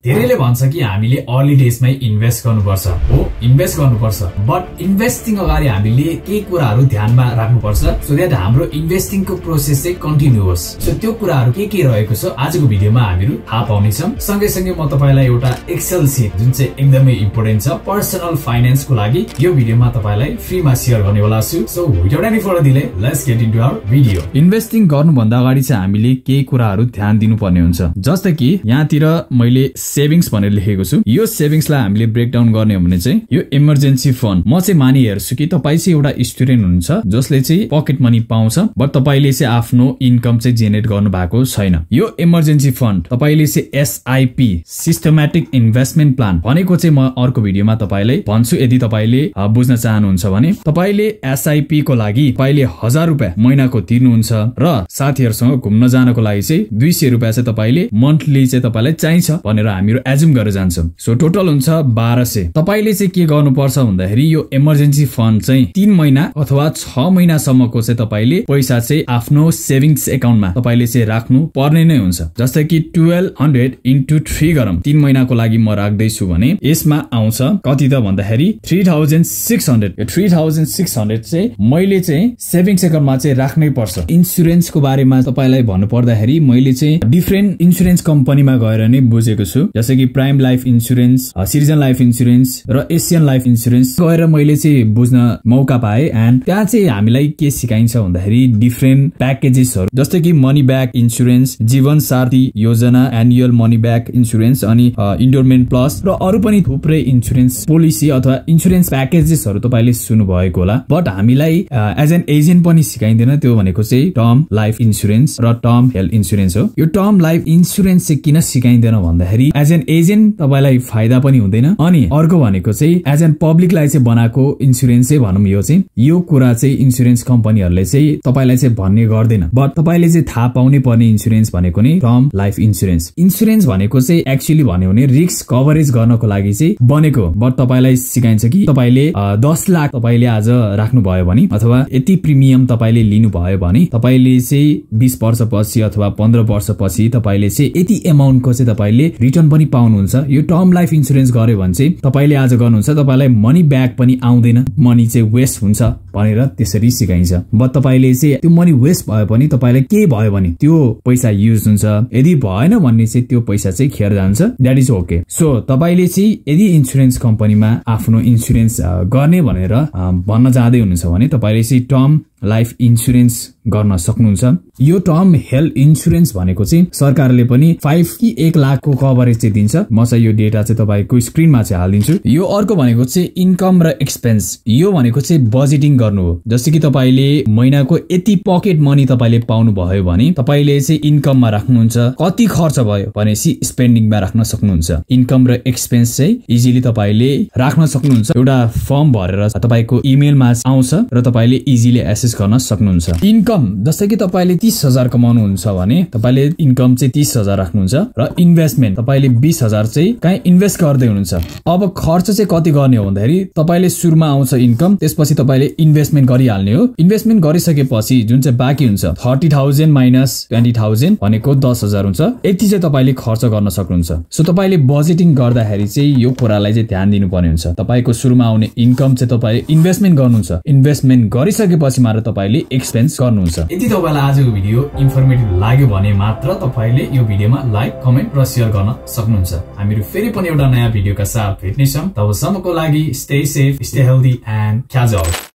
धेरैले भन्छ कि हामीले अर्ली डेजमै इन्भेस्ट गर्नुपर्छ। हो, इन्भेस्ट गर्नुपर्छ, बट इन्भेस्टिङ अगाडि हामीले केही कुराहरू ध्यानमा राख्नुपर्छ सो दैट हाम्रो इन्भेस्टिङको प्रोसेस चाहिँ कन्टिन्यू होस्। सो त्यो कुराहरू के रहेको छ आजको भिडियोमा हामीहरू थाहा पाउनेछौँ। सँगै म तपाईलाई एउटा एक्सेल सिट जुन चाहिँ एकदमै इम्पोर्टेन्ट छ पर्सनल फाइनान्सको लागि यो भिडियोमा तपाईलाई फ्रीमा शेयर गर्नेवाला छु। So without any further delay let's get into our video. Investing गर्नुभन्दा अगाडि चाहिँ हामीले केही कुराहरू ध्यान दिनुपर्ने हुन्छ। जस्तै कि यहाँतिर मैले सेभिङ्स भनेर लेखेको छु। यो सेभिङ्सलाई हामीले ब्रेकडाउन गर्ने हो भने चाहिँ यो इमर्जेन्सी फन्ड। म चाहिँ मानि हेर्छु कि तपाईँ चाहिँ एउटा स्टुडेन्ट हुनुहुन्छ जसले चाहिँ पकेट मनी पाउँछ बट तपाईले चाहिँ आफ्नो इन्कम चाहिँ जेनेरेट गर्नु भएको छैन। यो इमर्जेन्सी फन्ड तपाईले चाहिँ एसआईपी सिस्टमेटिक इन्भेस्टमेन्ट प्लान भनेको चाहिँ म अर्को भिडियोमा तपाईलाई भन्छु यदि तपाईले बुझ्न चाहनुहुन्छ भने। तपाईले एसआईपी को लागि तपाईले 1000 रुपैयाँ महिनाको तिर्नुहुन्छ र साथीहरुसँग घुम्न जानको लागि चाहिँ 200 रुपैयाँ चाहिँ तपाईले मन्थली चाहिँ तपाईलाई चाहिन्छ भनेर हामीहरु एज्युम गरेर जान्छौं। सो टोटल हुन्छ 1200। तपाईले चाहिँ के गर्नुपर्छ भन्दाखेरि यो इमर्जेन्सी फन्ड चाहिँ 3 महिना अथवा 6 महिनासम्मको चाहिँ तपाईले पैसा चाहिँ आफ्नो सेभिङ्स एकाउन्टमा तपाईले चाहिँ राख्नु पर्ने नै हुन्छ। जस्तै कि 1200 into 3 गरौँ। 3 महिनाको लागि म राख्दै छु भने यसमा आउँछ कति त भन्दाखेरि 3600। यो 3600 चाहिँ मैले चाहिँ सेभिङ्स एकाउन्टमा चाहिँ राख्नै पर्छ। इन्स्योरेन्सको बारेमा तपाईलाई भन्नु पर्दाखेरि मैले चाहिँ डिफरेन्ट इन्स्योरेन्स कम्पनीमा गएर नै बुझेको छु। जस्तै कि prime life insurance, citizen life insurance र एसियन लाइफ इन्स्योरेन्स गएर मैले चाहिँ बुझ्न मौका पाए। एन्ड त्यहाँ चाहिँ हामीलाई के सिकाइन्छ भन्दाखेरि डिफरेन्ट प्याकेजेसहरु जस्तै कि मनी ब्याक इन्स्योरेन्स, जीवन साथी योजना, एनुअल मनी ब्याक इन्स्योरेन्स अनि इन्डोरमेन्ट प्लस र अरु पनि थुप्रै इन्स्योरेन्स पोलिसी अथवा इन्स्योरेन्स प्याकेजेसहरु तपाईले सुन्नु भएको होला। बट हामीलाई एज एन एजेन्ट पनि सिकाइदैन। त्यो भनेको चाहिँ टर्म लाइफ इन्स्योरेन्स र टर्म हेल्थ इन्स्योरेन्स हो। यो टर्म लाइफ इन्स्योरेन्स चाहिँ किन सिकाइदैन भन्दाखेरि एज एन एजेन्ट तपाईलाई फाइदा पनि हुँदैन अनि अर्को भनेको चाहिँ एज एन पब्लिकलाई चाहिँ बनाएको इन्स्योरेन्स चाहिँ भनौं। यो कुरा चाहिँ इन्स्योरेन्स कम्पनीहरुले चाहिँ तपाईलाई चाहिँ भन्ने गर्दैन। बट तपाईले चाहिँ थाहा पाउनै पर्ने इन्स्योरेन्स भनेको नै टर्म लाइफ इन्स्योरेन्स। इन्स्योरेन्स भनेको चाहिँ एक्चुअली भन्यो भने रिस्क कभरेज गर्नको लागि चाहिँ बनेको। बट तपाईलाई सिकाइन्छ कि तपाईले 10 लाख तपाईले आज राख्नु भयो भने अथवा यति प्रिमियम तपाईले लिनु भयो भने तपाईले चाहिँ 20 वर्षपछि अथवा 15 वर्षपछि तपाईले चाहिँ यति अमाउन्टको चाहिँ तपाईले रिटर्न पनि पाउनुहुन्छ। यो टर्म लाइफ इन्स्योरेन्स गर्यो भने चाहिँ तपाईले आज गर्नुहुन्छ तपाईलाई मनी ब्याक पनि आउँदैन, मनी चाहिँ वेस्ट हुन्छ भनेर त्यसरी सिकाइन्छ। बट तपाईले चाहिँ त्यो मनी वेस्ट भयो पनि तपाईलाई के भयो भने त्यो पैसा युज हुन्छ, यदि भएन भन्ने चाहिँ त्यो पैसा चाहिँ खेर जान्छ। That is okay. सो तपाईले चाहिँ यदि इन्स्योरेन्स कम्पनीमा आफ्नो इन्स्योरेन्स गर्ने भनेर भन्न चाहदै हुनुहुन्छ भने तपाईले चाहिँ टर्म लाइफ इन्स्योरेन्स गर्न सक्नुहुन्छ। यो टर्म हेल्थ इन्स्योरेन्स भनेको चाहिँ सरकारले पनि 5 कि 1 लाखको कभरेज चाहिँ दिन्छ। म चाहिँ यो डेटा चाहिँ तपाईको स्क्रिनमा चाहिँ हाल्दिन्छु। यो अर्को भनेको चाहिँ इन्कम र एक्सपेन्स। यो भनेको चाहिँ बजेटिङ गर्नु हो। जस्तै कि तपाईले महिनाको यति पकेट मनी तपाईले पाउनु भयो भने तपाईले चाहिँ इन्कममा राख्नुहुन्छ, कति खर्च भयो भनेपछि स्पेन्डिङमा राख्न सक्नुहुन्छ। इन्कम र एक्सपेन्स चाहिँ इजिली तपाईले राख्न सक्नुहुन्छ। एउटा फर्म भरेर तपाईको इमेलमा आउँछ र तपाईले इजिली एक्सेस गर्न सक्नुहुन्छ। इन्कम जस्तै कि तपाईले 30,000 कमाउनुहुन्छ भने तपाईले इन्कम चाहिँ 30,000 राख्नुहुन्छ र इन्भेस्टमेन्ट तपाईले 20,000 चाहिँ कहाँ इन्भेस्ट गर्दै हुनुहुन्छ। अब खर्च चाहिँ कति गर्ने हो भन्दाखेरि तपाईले सुरुमा आउँछ इन्कम, त्यसपछि तपाईले इन्भेस्टमेन्ट गरिहाल्ने हो। इन्भेस्टमेन्ट गरिसकेपछि जुन चाहिँ बाँकी हुन्छ 30,000 माइनस 20,000 भनेको 10,000 हुन्छ। यति चाहिँ तपाईले खर्च गर्न सक्नुहुन्छ। सो तपाईले बजेटिङ गर्दाखेरि चाहिँ यो कुरालाई चाहिँ ध्यान दिनुपर्ने हुन्छ। तपाईको सुरुमा आउने इन्कम चाहिँ तपाईले इन्भेस्टमेन्ट गर्नुहुन्छ, इन्भेस्टमेन्ट गरिसकेपछि मात्र तपाईले एक्सपेन्स गर्नुहुन्छ। यदि तपाईलाई आजको भिडियो इन्फर्मेटिभ लाग्यो भने मात्र तपाईले यो भिडियोमा लाइक, कमेन्ट र शेयर गर्न सक्नुहुन्छ। हामीहरु फेरि पनि एउटा नयाँ भिडियोका साथ भेट्नेछौं। तबसम्मको लागि stay safe, stay healthy and Khyaju.